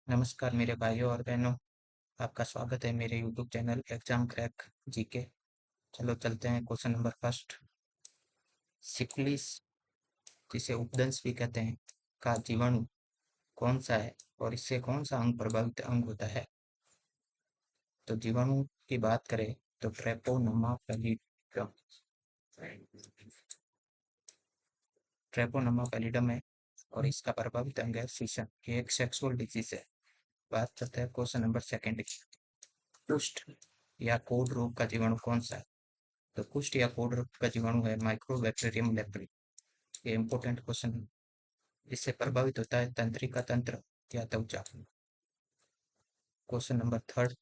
नमस्कार मेरे भाइयों और बहनों। आपका स्वागत है मेरे YouTube channel exam crack GK. चलो चलते हैं क्वेश्चन नंबर फर्स्ट। सिफिलिस, जिसे उपदंश भी कहते हैं, का जीवाणु कौन सा है और इससे कौन सा अंग प्रभावित अंग होता है? तो जीवाणु की बात करें तो ट्रेपोनोमा पैलिडम। ट्रेपोनोमा पैलिडम है और इसका प्रभावित अंग है फिशन। ये एक सेक्सुअल डिजीज है। बात करते हैं क्वेश्चन नंबर सेकंड की। कुष्ठ या कोढ़ रोग का जीवाणु कौन सा है? तो कुष्ठ या कोढ़ रोग का जीवाणु है माइक्रोबैक्टीरियम लेप्री। ये इंपॉर्टेंट क्वेश्चन है। इससे प्रभावित होता है तंत्रिका तंत्र या त्वचा। Question number third.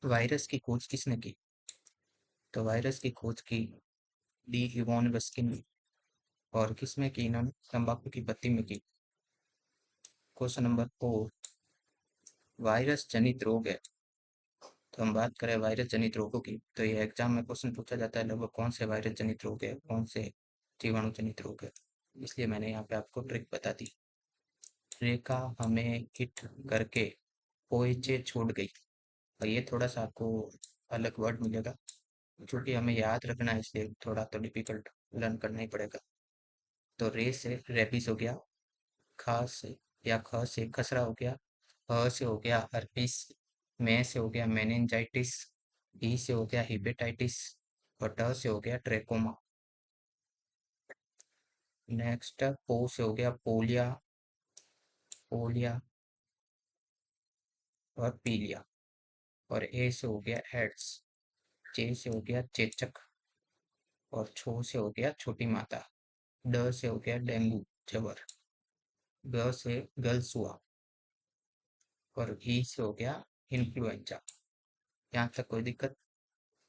वायरस की खोज किसने की? तो वायरस की खोज की डी इवॉन रस्किन ने। और किसमें की इन्होंने? तंबाकू की पत्ती में की। Question number four. वायरस जनित रोग है। तो हम बात करें वायरस जनित रोगों की, तो ये एग्जाम में क्वेश्चन पूछा जाता है लगभग कौन से वायरस जनित रोग है, कौन से जीवाणु जनित रोग है। इसलिए मैंने यहाँ पे आपको ट्रिक बता दी। रेखा हमें हिट करके पोइचे छोड़ गई। और ये थोड़ा सा आपको अलग वर्ड मिलेगा क्योंकि हमें याद रखना है, इसलिए थोड़ा तो डिफिकल्ट लर्न करना ही पड़ेगा। तो रे से रेबिस हो गया, खा से या ख से खसरा हो गया, ह से हो गया हर्पिस, मैं से हो गया मेनिंजाइटिस, ई से हो गया हिपेटाइटिस और ट से हो गया ट्रेकोमा। नेक्स्ट पो से हो गया पोलिया, पोलिया और पीलिया। और ए से हो गया एड्स, चे से हो गया चेचक और छो से हो गया छोटी माता। ड से हो गया डेंगू जबर, ग से गलसुआ और ई से हो गया इन्फ्लुएंजा। यहाँ तक कोई दिक्कत?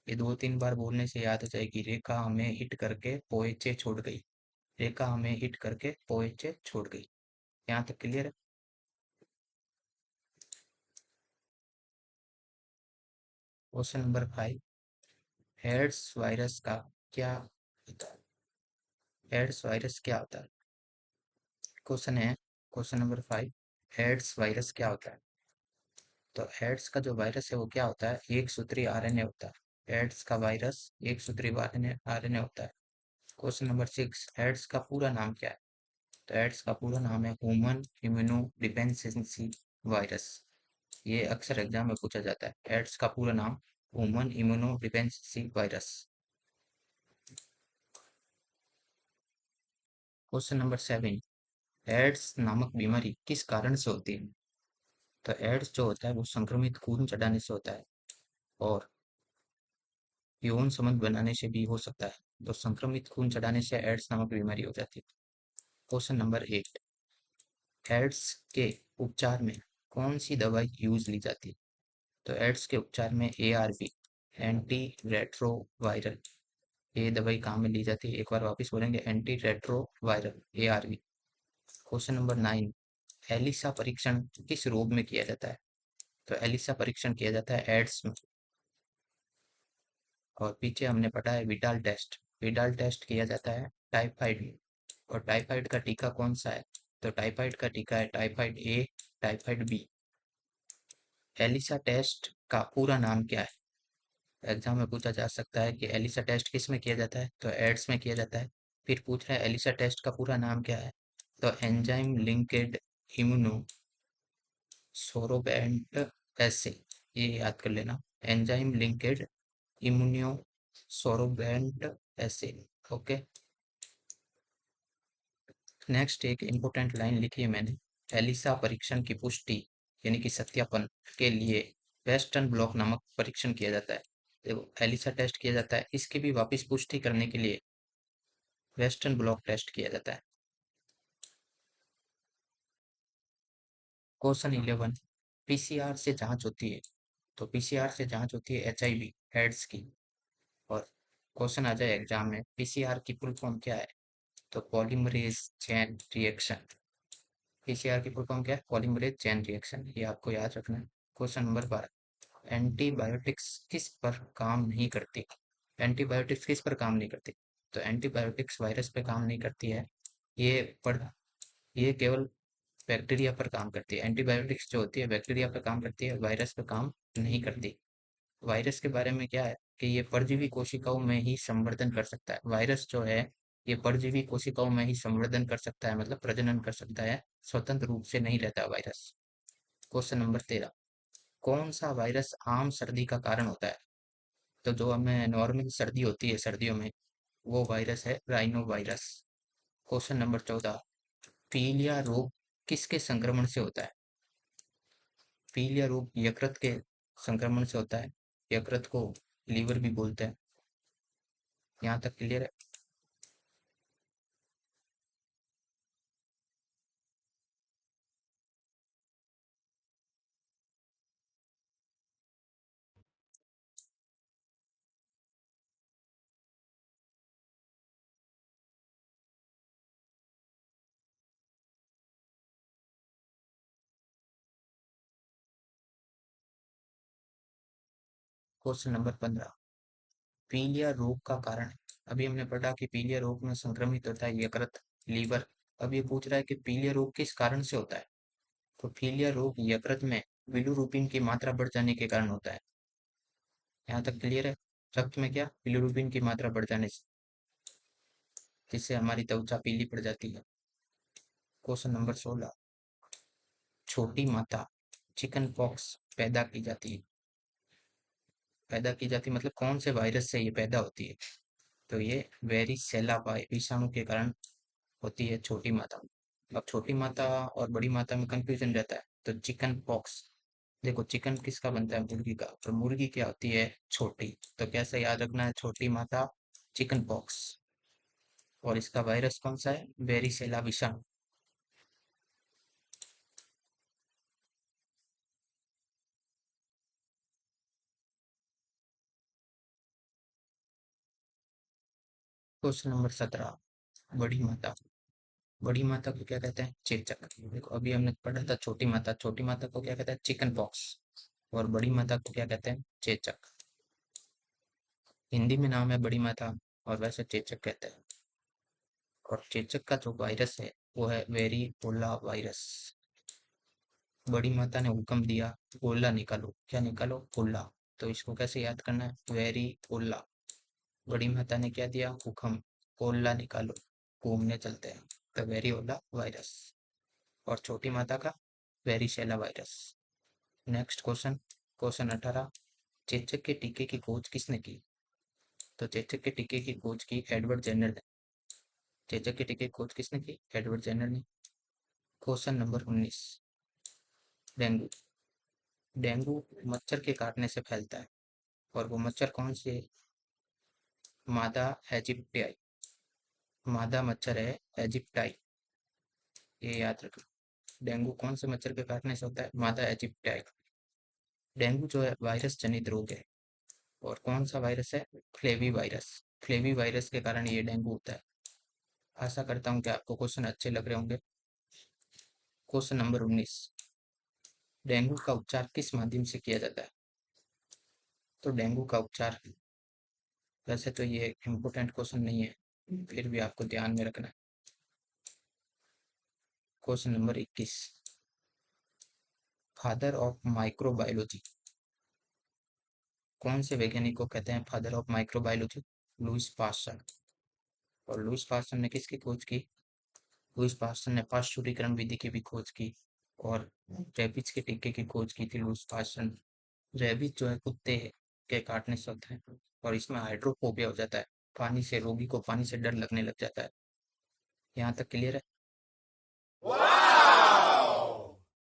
ये दो तीन बार बोलने से याद आ जाएगी। रेखा हमें हिट करके पोएचे छोड़ गई, रेखा हमें हिट करके पोएचे छोड़ गई। यहाँ तक क्लियर है? Question number five. AIDS virus का क्या होता है? एड्स वायरस क्या होता है? क्वेश्चन है question number five. AIDS virus क्या होता है? तो एड्स का जो वायरस है वो क्या होता है? एक सूत्री आरएनए होता है। एड्स का वायरस एक सूत्री आरएनए होता है। Question number six. एड्स का पूरा नाम क्या है? तो एड्स का पूरा नाम है ह्यूमन इम्यूनो डिफेंसियंसी वायरस। ये अक्सर एग्जाम में पूछा जाता है। एड्स का पूरा नाम human immunodeficiency virus. Question number seven. AIDS नामक बीमारी किस कारण से होती है? तो एड्स जो होता है वो संक्रमित खून चढ़ाने से होता है और यौन संबंध बनाने से भी हो सकता है। तो संक्रमित खून चढ़ाने से एड्स नामक बीमारी हो जाती है। Question number eight. एड्स के उपचार में कौन सी दवाई यूज ली जाती है? तो एड्स के उपचार में एआरवी, एंटी रेट्रोवायरल, ये दवाई कहाँ में ली जाती है? एक बार वापस बोलेंगे, anti retroviral ARV. Question number nine. ELISA परीक्षण किस रोग में किया जाता है? तो एलिसा परीक्षण किया जाता है एड्स में। और पीछे हमने पढ़ा है विडाल टेस्ट। विडाल टेस्ट किया जाता है टाइफाइड में। और टाइफाइड का टीका कौन सा है? तो टाइफाइड का टीका है टाइफाइड ए, टाइफाइड बी। एलिसा टेस्ट का पूरा नाम क्या है? एग्जाम में पूछा जा सकता है कि एलिसा टेस्ट किस में किया जाता है? तो एड्स में किया जाता है। फिर पूछ रहा है एलिसा टेस्ट का पूरा नाम क्या है? तो एंजाइम लिंक्ड इम्यूनो सोरोबेंट ऐसे, ये याद कर लेना। एंजाइम लिंक्ड इम्यूनो सोरोबेंट ऐसे। ओके। नेक्स्ट एक इम्पोर्टेंट लाइन लिखी है मैंने। एलिसा परीक्षण की पुष्टि यानी कि सत्यापन के लिए वेस्टर्न ब्लॉक नामक परीक्षण किया जाता है। देखो, एलिसा टेस्ट किया जाता है, इसकी भी वापस पुष्टि करने के लिए वेस्टर्न ब्लॉक टेस्ट किया जाता है। क्वेश्चन 11। पीसीआर से जांच होती है। तो पीसीआर से जांच होती है एचआईवी एड्स की। और क्वेश्चन आ जाए एग्जाम में, पीसीआर की फुल फॉर्म क्या है? तो पॉलीमरेज चेन रिएक्शन। पीसीआर की फुल फॉर्म क्या है? Polymerase chain reaction. ये आपको याद रखना है। Question number 12। एंटीबायोटिक्स किस पर काम नहीं करती? एंटीबायोटिक्स किस पर काम नहीं करती? तो एंटीबायोटिक्स वायरस पे काम नहीं करती है। ये पर ये केवल बैक्टीरिया पर काम करती है। एंटीबायोटिक्स जो होती है बैक्टीरिया पर काम करती है, वायरस पर काम नहीं करती। वायरस के बारे में क्या है कि ये परजीवी कोशिकाओं में ही संवर्धन कर सकता है। वायरस जो है ये परजीवी कोशिकाओं में ही संवर्धन कर सकता है, मतलब प्रजनन कर सकता है, स्वतंत्र रूप से नहीं रहता वायरस। क्वेश्चन नंबर 13, कौन सा वायरस आम सर्दी का कारण होता है? तो जो हमें नॉर्मल सर्दी होती है सर्दियों में, वो वायरस है राइनो वायरस। क्वेश्चन नंबर 14, पीलिया रोग किसके संक्रमण से होता है? पीलिया रोग यकृत के संक्रमण से होता है। यकृत को लीवर भी बोलते हैं। यहाँ तक क्लियर है? क्वेश्चन नंबर 15, पीलिया रोग का कारण। अभी हमने पढ़ा कि पीलिया रोग में संक्रमित होता है यकृत, लीवर। अब ये पूछ रहा है कि पीलिया रोग किस कारण से होता है? तो पीलिया रोग यकृत में बिलिरुबिन की मात्रा बढ़ जाने के कारण होता है। यहाँ तक क्लियर है? रक्त में क्या बिलिरुबिन की मात्रा बढ़ जाने से, जिससे हमारी त्वचा पीली पड़ जाती है। क्वेश्चन नंबर 16, छोटी माता चिकन पॉक्स पैदा की जाती मतलब कौन से वायरस से ये पैदा होती है? तो ये वेरिसेला विषाणु के कारण होती है छोटी माता। अब छोटी माता और बड़ी माता में कंफ्यूजन रहता है, तो चिकन पॉक्स। देखो चिकन किसका बनता है? मुर्गी का। तो मुर्गी क्या होती है? छोटी। तो कैसे याद रखना है? छोटी माता चिकन पॉक्स। और इसका वायरस कौन सा है? वेरिसेला विषाणु। क्वेश्चन नंबर 17, बड़ी माता। बड़ी माता को क्या कहते हैं? चेचक। देखो अभी हमने पढ़ा था छोटी माता को क्या कहते हैं? Chicken pox. और बड़ी माता को क्या कहते हैं? चेचक। हिंदी में नाम है बड़ी माता और वैसे चेचक कहते हैं। और चेचक का जो वायरस है वो है वेरिपोला वायरस। बड़ी माता ने हुक्म दिया, पोला निकालो। क्या निकालो? पोला। तो इसको कैसे याद करना है? वेरिपोला। बड़ी माता ने क्या दिया? हुक्म, पोला निकालो, घूमने चलते हैं। तो वेरियोला वायरस। और छोटी माता का वेरिशेला वायरस। नेक्स्ट क्वेश्चन, क्वेश्चन 18, चेचक के टीके की खोज किसने की? तो चेचक के टीके की खोज की एडवर्ड जेनर ने। चेचक के टीके की खोज किसने की? एडवर्ड जेनर ने। Question number 19, dengue. डेंगू मच्छर के काटने से फैलता है। और वो मच्छर कौन से? मादा एजिप्टियाई। मादा मच्छर है एजिप्टाई, ये याद रखना। डेंगू कौन से मच्छर के काटने से होता है? मादा एजिप्टाई। डेंगू जो है वायरस जनित रोग है। और कौन सा वायरस है? Flavi virus. फ्लेवी वायरस के कारण ये डेंगू होता है। आशा करता हूँ कि आपको क्वेश्चन अच्छे लग रहे होंगे। क्वेश्चन नंबर 19, डेंगू का उपचार किस माध्यम से किया जाता है? तो डेंगू का उपचार, वैसे तो ये इम्पोर्टेंट क्वेश्चन नहीं है, फिर भी आपको ध्यान में रखना है। Question number 21, father of microbiology. कौन से वैज्ञानिक को कहते हैं father of microbiology? Lewis pasture. और लुईस पास्चर ने किसकी खोज की? लुईस पास्चर ने पाश्चुरीकरण विधि की भी खोज की। और रेबीज के टीके की खोज की थी लुईस पास्चर ने। रेबीज जो है कुत्ते के काटने से होता है और इसमें हाइड्रोफोबिया हो जाता है। पानी से, रोगी को पानी से डर लगने लग जाता है। यहाँ तक क्लियर है?